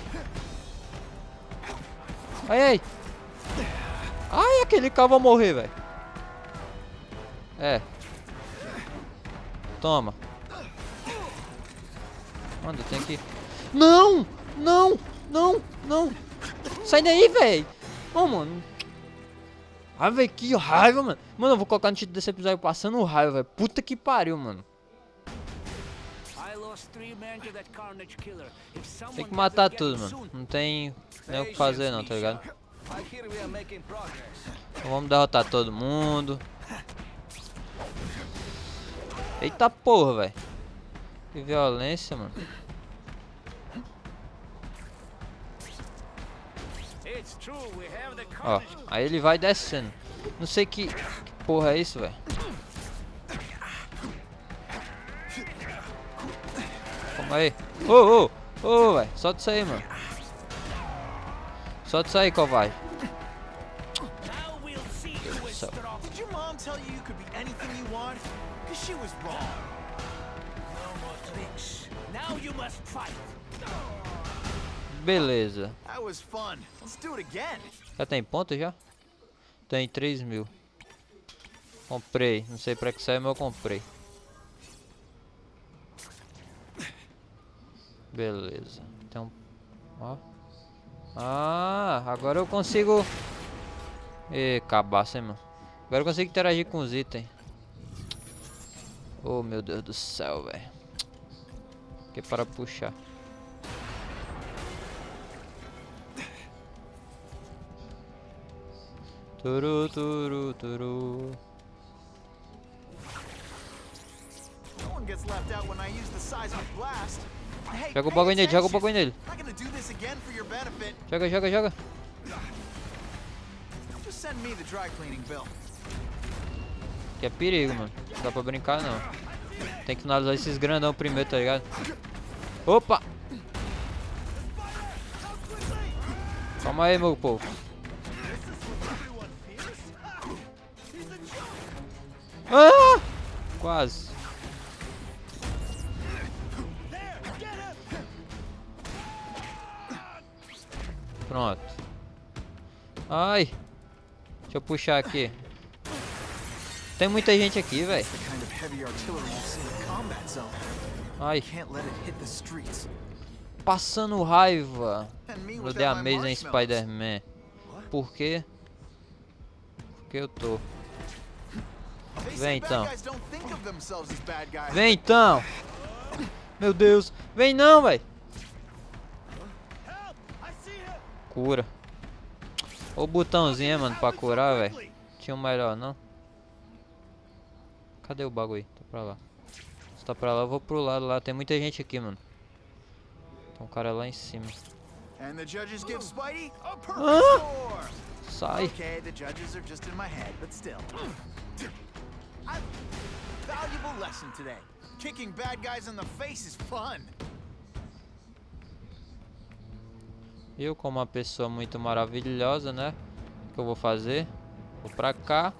A: Ai, ai. Ai, aquele cara vai morrer, velho. É. Toma. Manda, tem que... Não! Não! Não! Não! Sai daí, velho! Ô, mano. Ai, velho, que raiva, mano. Mano, eu vou colocar no título desse episódio passando raiva, velho. Puta que pariu, mano. Tem que matar tudo, mano. Não tem nem o que fazer, não, tá ligado? Então vamos derrotar todo mundo. Eita porra, velho. Que violência, mano. Ó, aí ele vai descendo. Não sei que porra é isso, velho. Calma aí. Ô, velho. Solta isso aí, mano. Solta isso aí, covarde. Beleza. Já tem ponto já? Tem 3.000. Comprei. Não sei pra que serve, mas eu comprei. Beleza. Então, ó. Ah, agora eu consigo... Ê, cabaça, hein, mano. Agora eu consigo interagir com os itens. Oh, meu Deus do céu, velho. Que para puxar. Turu, turu, turu. Joga o bagulho nele, joga o bagulho nele. Joga, joga, joga. Que é perigo, mano. Não dá pra brincar, não. Tem que finalizar esses grandão primeiro, tá ligado? Opa! Calma aí, meu povo. Ah! Quase. Pronto. Ai. Deixa eu puxar aqui. Tem muita gente aqui, velho. Ai. Passando raiva no The Amazing Spider-Man. Por quê? Porque eu tô. Vem então. Vem então. Meu Deus. Vem não, velho. Cura. O botãozinho, mano, pra curar, velho. Tinha um melhor, não? Cadê o bagulho? Tá pra lá. Se tá pra lá, eu vou pro lado lá. Tem muita gente aqui, mano. Tem um cara lá em cima. Sai. Eu, como uma pessoa muito maravilhosa, né? O que eu vou fazer? Vou pra cá.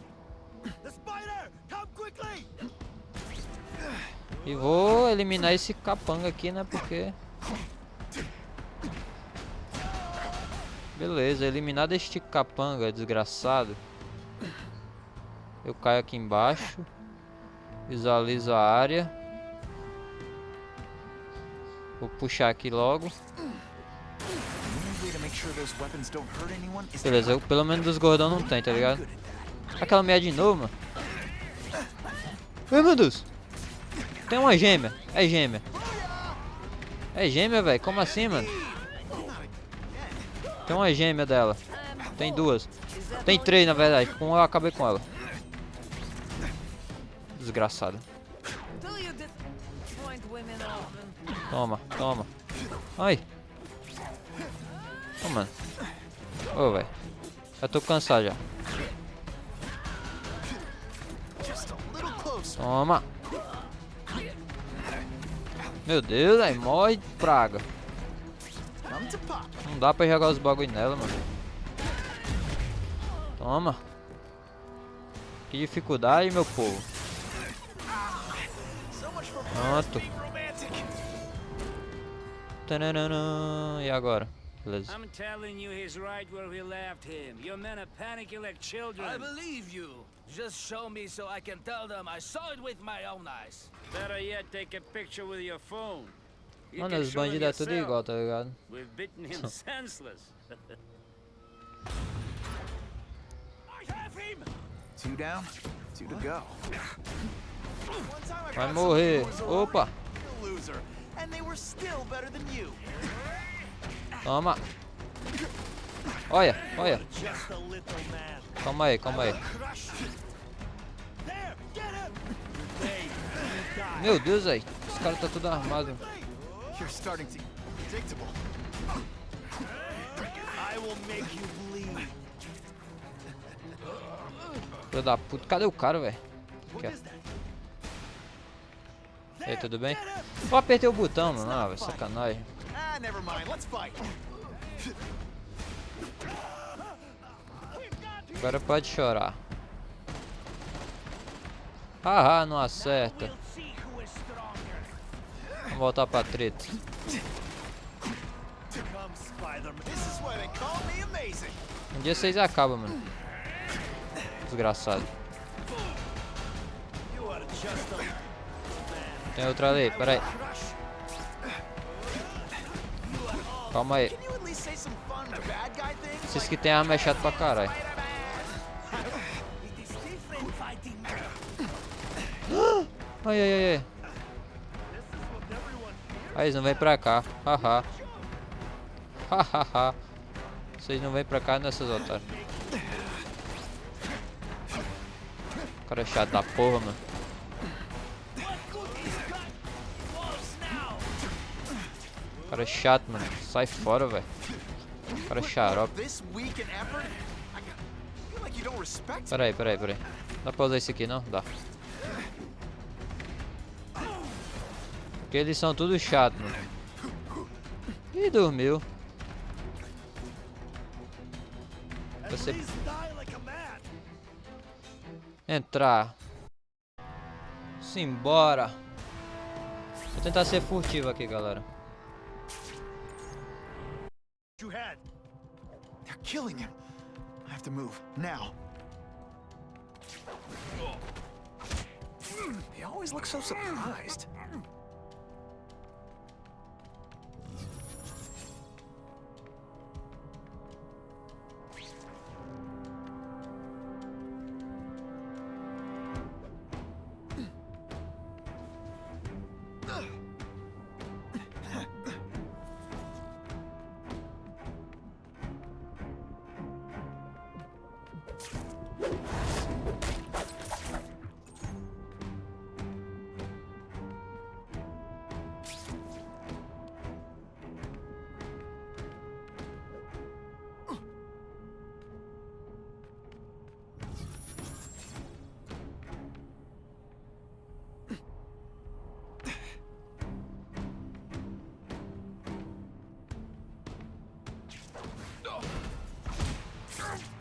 A: E vou eliminar esse capanga aqui, né? Porque... Beleza, eliminado este capanga desgraçado. Eu caio aqui embaixo. Visualizo a área. Vou puxar aqui logo. Beleza, eu, pelo menos dos gordão não tem, tá ligado? Aquela meia de novo, mano. Ai, meu Deus. Tem uma gêmea. É gêmea. É gêmea, velho. Como assim, mano? Tem uma gêmea dela. Tem duas. Tem três, na verdade. Com uma eu acabei com ela. Desgraçada. Toma, toma. Ai. Ô, mano. Ô, velho. Já tô cansado já. Toma. Meu Deus, aí morre, praga. Não dá pra jogar os bagulho nela, mano. Toma. Que dificuldade, meu povo. Pronto. Tananana. E agora? Beleza.
O: I'm telling you he's right where we left him. Your men are panicking like children. I believe you. Just show me so I can tell them I saw it with my own eyes. Better yet, take a picture with your phone.
A: Mano, os bandidos é tudo igual, tá ligado?
O: We've beaten him senseless.
D: Two down, two to go.
A: Vai morrer. Opa. Toma. Olha, olha. Calma aí, calma aí. Meu Deus, aí. Esse cara tá tudo armado. Filho da puta, cadê o cara, velho? E aí, tudo bem? Eu apertei o botão, mano. Ah, velho, sacanagem. Agora pode chorar. Haha, não acerta. Vamos voltar pra treta. Um dia vocês acabam, mano. Desgraçado. Tem outra ali, peraí. Calma aí. Esses que tem arma é chato pra caralho. Ai, ai, ai, ai. Aí, eles não vêm pra cá. Haha. Hahaha. Vocês não vêm pra cá nessas otários. O cara é chato da porra, mano. O cara é chato, mano. Sai fora, velho. O cara é xarope. Peraí, peraí, peraí. Dá pra usar isso aqui, não? Dá. Porque eles são tudo chato, mano. Ih, dormiu. Você... Entrar. Simbora. Vou tentar ser furtivo aqui, galera.
D: They're killing him. I have to move, now. He always looks so surprised.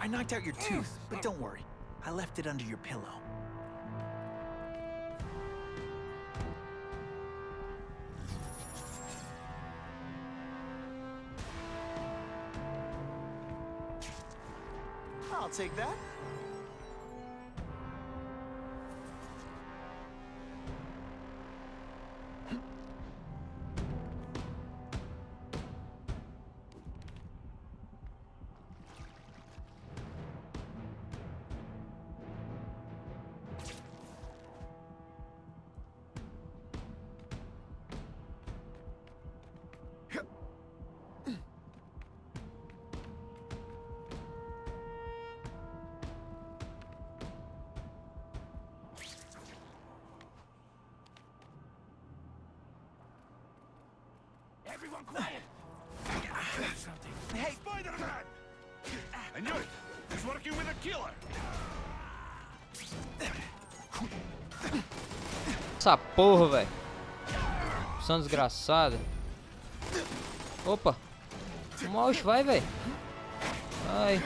D: I knocked out your tooth, but don't worry. I left it under your pillow. I'll take that.
P: Everyone quiet!
J: Hey, Spider-Man! I knew it! He's working with a killer!
A: Essa porra, velho. São desgraçada. Opa. O mouse vai, velho. Ai.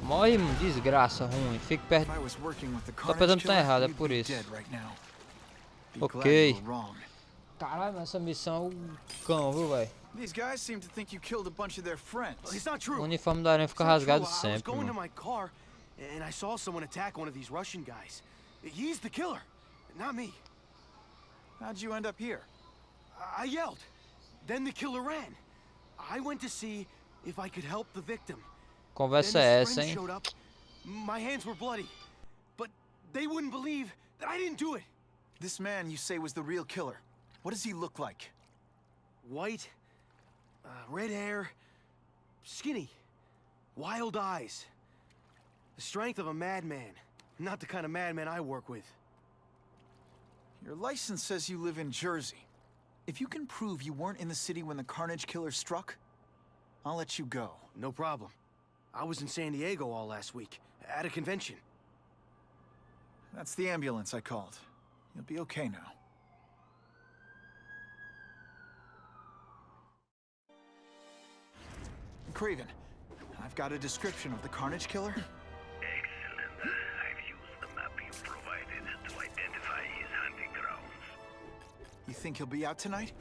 A: Morre, desgraça ruim. Fique perto. Tô pensando que tá errado, é por isso. Ok. Caralho, mas essa missão é o cão, viu, velho? O uniforme da aranha fica rasgado sempre, mano.
Q: And I saw someone attack one of these Russian guys. He's the killer, not me.
D: How'd you end up here?
Q: I yelled. Then the killer ran. I went to see if I could help the victim.
A: Conversa é essa, hein?
Q: Showed up. My hands were bloody, but they wouldn't believe that I didn't do it.
D: This man you say was the real killer. What does he look like?
Q: White, red hair, skinny, wild eyes. The strength of a madman. Not the kind of madman I work with.
D: Your license says you live in Jersey. If you can prove you weren't in the city when the Carnage killer struck, I'll let you go.
Q: No problem. I was in San Diego all last week, at a convention.
D: That's the ambulance I called. You'll be okay now. Craven, I've got a description of the Carnage killer.
G: I've used the map you provided to identify his hunting grounds.
D: You think he'll be out tonight?